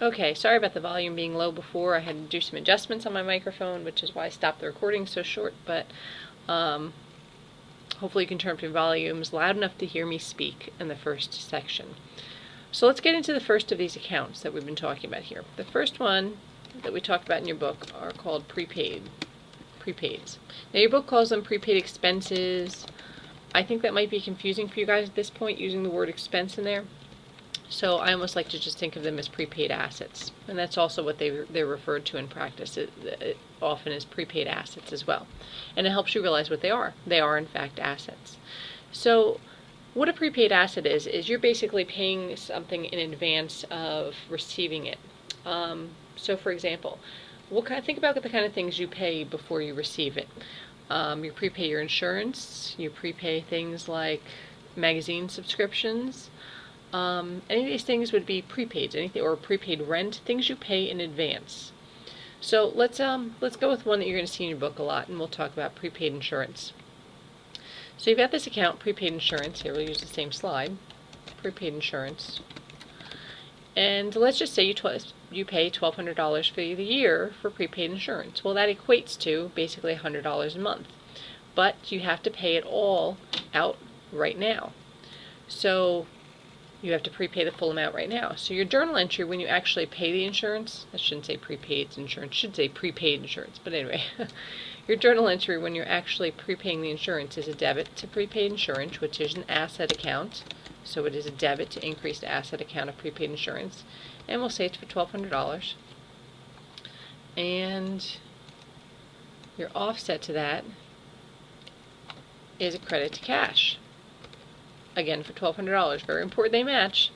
Okay, sorry about the volume being low before. I had to do some adjustments on my microphone, which is why I stopped the recording so short, but hopefully you can turn up your volumes loud enough to hear me speak in the first section. So let's get into the first of these accounts that we've been talking about here. The first one that we talked about in your book are called prepaids. Now your book calls them prepaid expenses. I think that might be confusing for you guys at this point, using the word expense in there. So I almost like to just think of them as prepaid assets. And that's also what they're referred to in practice. It often is prepaid assets as well. And it helps you realize what they are. They are, in fact, assets. So what a prepaid asset is you're basically paying something in advance of receiving it. So for example, think about the kind of things you pay before you receive it. You prepay your insurance. You prepay things like magazine subscriptions. Any of these things would be prepaids, anything, or prepaid rent, things you pay in advance. So let's go with one that you're going to see in your book a lot, and we'll talk about prepaid insurance. So you've got this account, prepaid insurance. Here we'll use the same slide, prepaid insurance. And let's just say you pay $1,200 for the year for prepaid insurance. Well, that equates to basically $100 a month, but you have to pay it all out right now. So you have to prepay the full amount right now. So your journal entry when you actually pay the insurance, I shouldn't say prepaid insurance, should say prepaid insurance, but anyway, your journal entry when you're actually prepaying the insurance is a debit to prepaid insurance, which is an asset account. So it is a debit to increased asset account of prepaid insurance. And we'll say it's for $1,200. And your offset to that is a credit to cash. Again, for $1,200. Very important they match.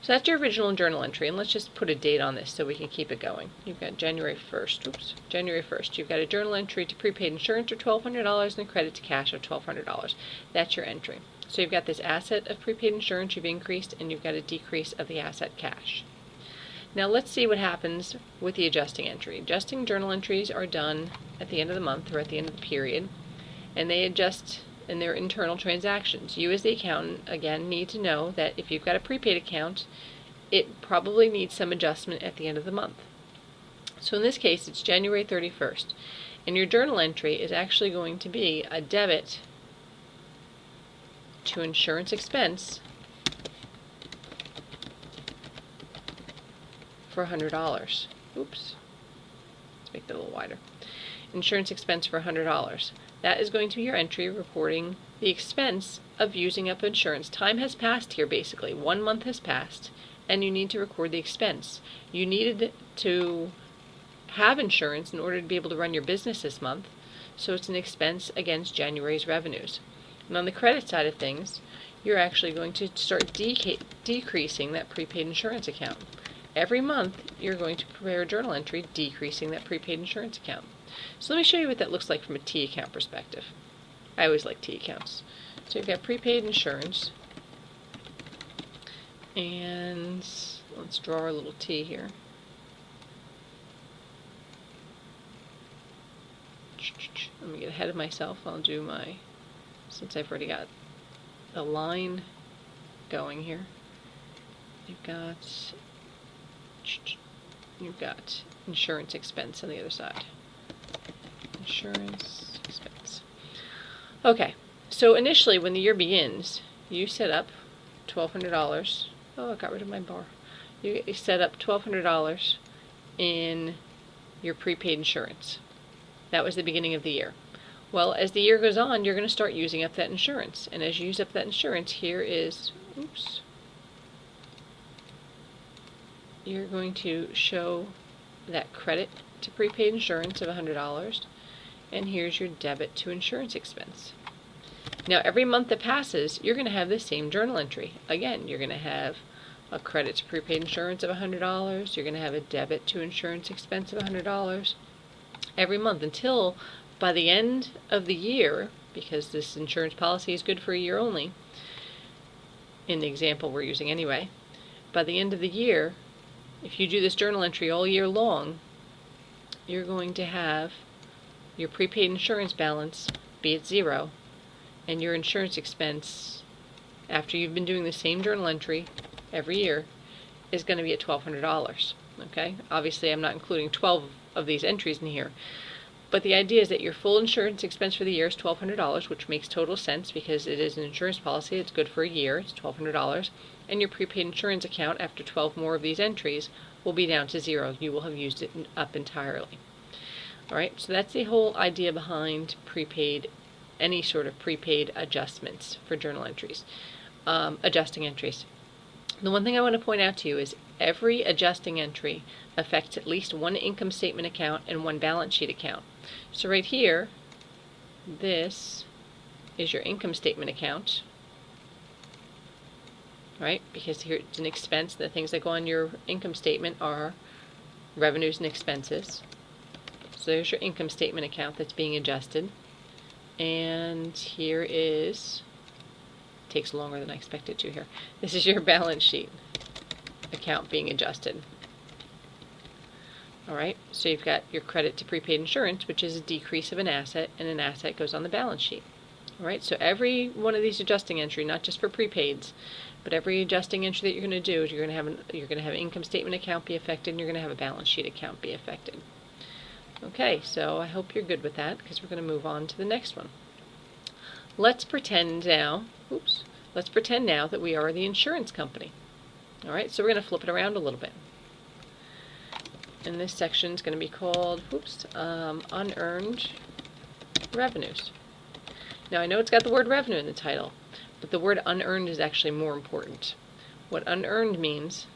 So that's your original journal entry, and let's just put a date on this so we can keep it going. You've got January 1st. January 1st. You've got a journal entry to prepaid insurance of $1,200 and a credit to cash of $1,200. That's your entry. So you've got this asset of prepaid insurance you've increased, and you've got a decrease of the asset cash. Now let's see what happens with the adjusting entry. Adjusting journal entries are done at the end of the month or at the end of the period, and they adjust in their internal transactions. You as the accountant, again, need to know that if you've got a prepaid account, it probably needs some adjustment at the end of the month. So in this case, it's January 31st, and your journal entry is actually going to be a debit to insurance expense for $100. Oops. Let's make that a little wider. Insurance expense for $100. That is going to be your entry reporting the expense of using up insurance. Time has passed here, basically. 1 month has passed, and you need to record the expense. You needed to have insurance in order to be able to run your business this month, so it's an expense against January's revenues. And on the credit side of things, you're actually going to start decreasing that prepaid insurance account. Every month, you're going to prepare a journal entry decreasing that prepaid insurance account. So let me show you what that looks like from a T account perspective. I always like T accounts. So you've got prepaid insurance, and let's draw our little T here. Let me get ahead of myself. I'll do my, since I've already got a line going here. You've got insurance expense on the other side. Insurance expense. Okay, so initially when the year begins, you set up $1,200. Oh, I got rid of my bar. You set up $1,200 in your prepaid insurance. That was the beginning of the year. Well, as the year goes on, you're going to start using up that insurance. And as you use up that insurance, here is, oops, you're going to show that credit to prepaid insurance of $100, and here's your debit to insurance expense. Now, every month that passes, you're going to have the same journal entry. Again, you're going to have a credit to prepaid insurance of $100. You're going to have a debit to insurance expense of $100 every month until by the end of the year, because this insurance policy is good for a year only, in the example we're using anyway, by the end of the year, if you do this journal entry all year long, you're going to have your prepaid insurance balance be at zero, and your insurance expense, after you've been doing the same journal entry every year, is going to be at $1,200. Okay, obviously I'm not including 12 of these entries in here, but the idea is that your full insurance expense for the year is $1,200, which makes total sense because it is an insurance policy. It's good for a year. It's $1,200, and your prepaid insurance account after 12 more of these entries will be down to zero. You will have used it up entirely. All right, so that's the whole idea behind prepaid, any sort of prepaid adjustments for journal entries, adjusting entries. The one thing I want to point out to you is every adjusting entry affects at least one income statement account and one balance sheet account. So right here, this is your income statement account, right? Because here it's an expense. The things that go on your income statement are revenues and expenses. So there's your income statement account that's being adjusted. And here is, takes longer than I expected to here. This is your balance sheet account being adjusted. Alright, so you've got your credit to prepaid insurance, which is a decrease of an asset, and an asset goes on the balance sheet. Alright, so every one of these adjusting entry, not just for prepaids, but every adjusting entry that you're going to do is you're going to have an income statement account be affected, and you're going to have a balance sheet account be affected. Okay, so I hope you're good with that, because we're going to move on to the next one. Let's pretend now, that we are the insurance company. Alright, so we're going to flip it around a little bit. And this section is going to be called, Unearned Revenues. Now I know it's got the word revenue in the title, but the word unearned is actually more important. What unearned means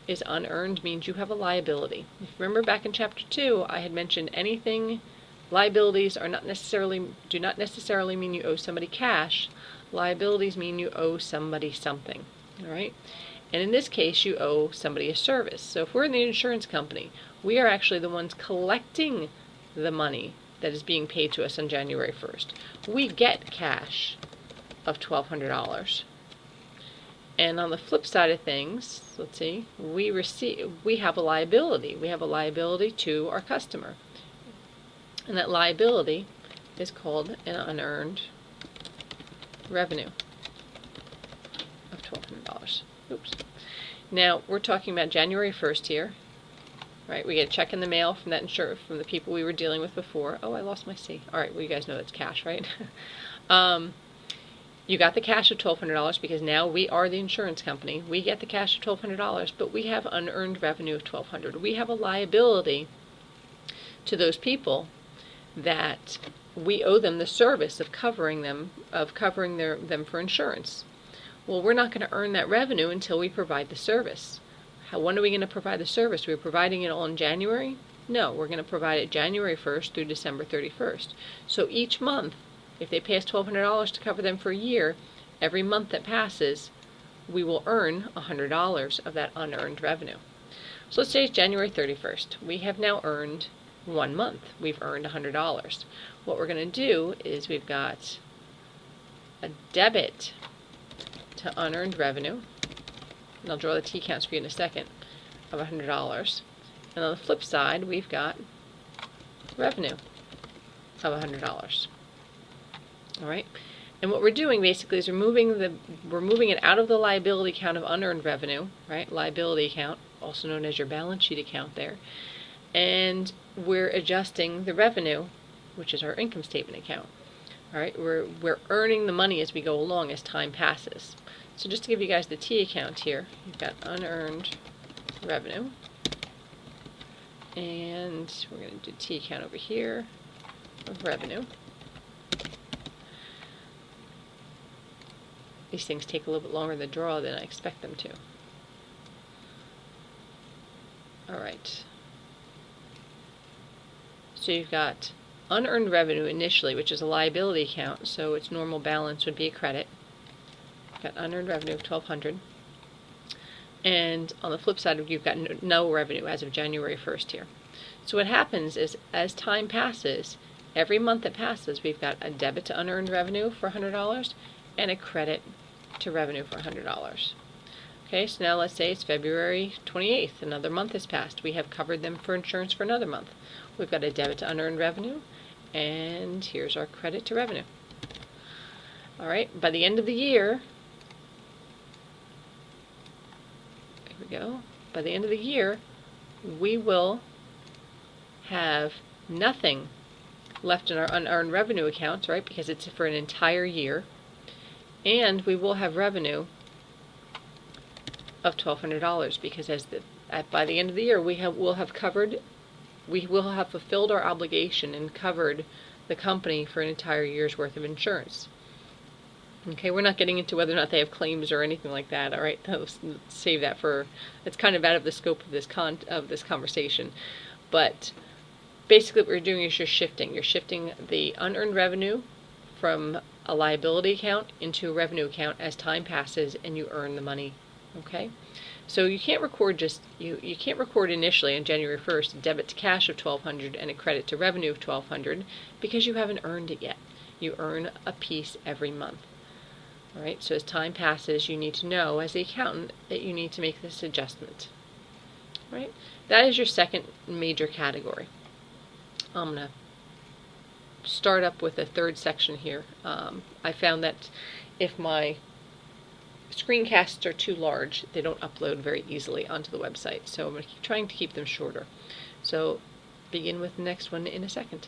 is unearned means you have a liability. If you remember back in chapter 2, I had mentioned liabilities do not necessarily mean you owe somebody cash. Liabilities mean you owe somebody something. Alright? And in this case, you owe somebody a service. So if we're in the insurance company, we are actually the ones collecting the money that is being paid to us on January 1st. We get cash of $1,200. And on the flip side of things, let's see, we have a liability. We have a liability to our customer. And that liability is called an unearned revenue of $1,200. Oops. Now, we're talking about January 1st here. Right, we get a check in the mail from that from the people we were dealing with before. Oh, I lost my C. All right, well, you guys know that's cash, right? You got the cash of $1,200 because now we are the insurance company. We get the cash of $1,200, but we have unearned revenue of $1,200. We have a liability to those people that we owe them the service of covering them for insurance. Well, we're not going to earn that revenue until we provide the service. When are we going to provide the service? We're providing it all in January? No, we're going to provide it January 1st through December 31st. So each month, if they pay us $1,200 to cover them for a year, every month that passes, we will earn $100 of that unearned revenue. So let's say it's January 31st. We have now earned 1 month. We've earned $100. What we're going to do is we've got a debit to unearned revenue, and I'll draw the T counts for you in a second, of $100. And on the flip side, we've got revenue of $100. Alright? And what we're doing basically is we're moving it out of the liability account of unearned revenue, right? Liability account, also known as your balance sheet account there. And we're adjusting the revenue, which is our income statement account. Alright? We're earning the money as we go along as time passes. So just to give you guys the T account here, you've got unearned revenue. And we're going to do T account over here of revenue. These things take a little bit longer to draw than I expect them to. Alright. So you've got unearned revenue initially, which is a liability account, so its normal balance would be a credit. Got unearned revenue of $1,200, and on the flip side, you've got no revenue as of January 1st here. So what happens is, as time passes, every month that passes, we've got a debit to unearned revenue for $100 and a credit to revenue for $100. Okay, so now let's say it's February 28th. Another month has passed. We have covered them for insurance for another month. We've got a debit to unearned revenue, and here's our credit to revenue. All right, by the end of the year, there we go. by the end of the year, we will have nothing left in our unearned revenue accounts, right? Because it's for an entire year. And we will have revenue of $1,200 because by the end of the year we will have fulfilled our obligation and covered the company for an entire year's worth of insurance. Okay, we're not getting into whether or not they have claims or anything like that. All right, let's save that for. It's kind of out of the scope of this conversation, but basically what we're doing is you're shifting the unearned revenue from a liability account into a revenue account as time passes and you earn the money. Okay, so you can't record you can't record initially on January 1st a debit to cash of $1,200 and a credit to revenue of $1,200 because you haven't earned it yet. You earn a piece every month. All right, so as time passes, you need to know as the accountant that you need to make this adjustment. All right, that is your second major category. I'm going to start up with a third section here. I found that if my screencasts are too large, they don't upload very easily onto the website. So I'm trying to keep them shorter. So begin with the next one in a second.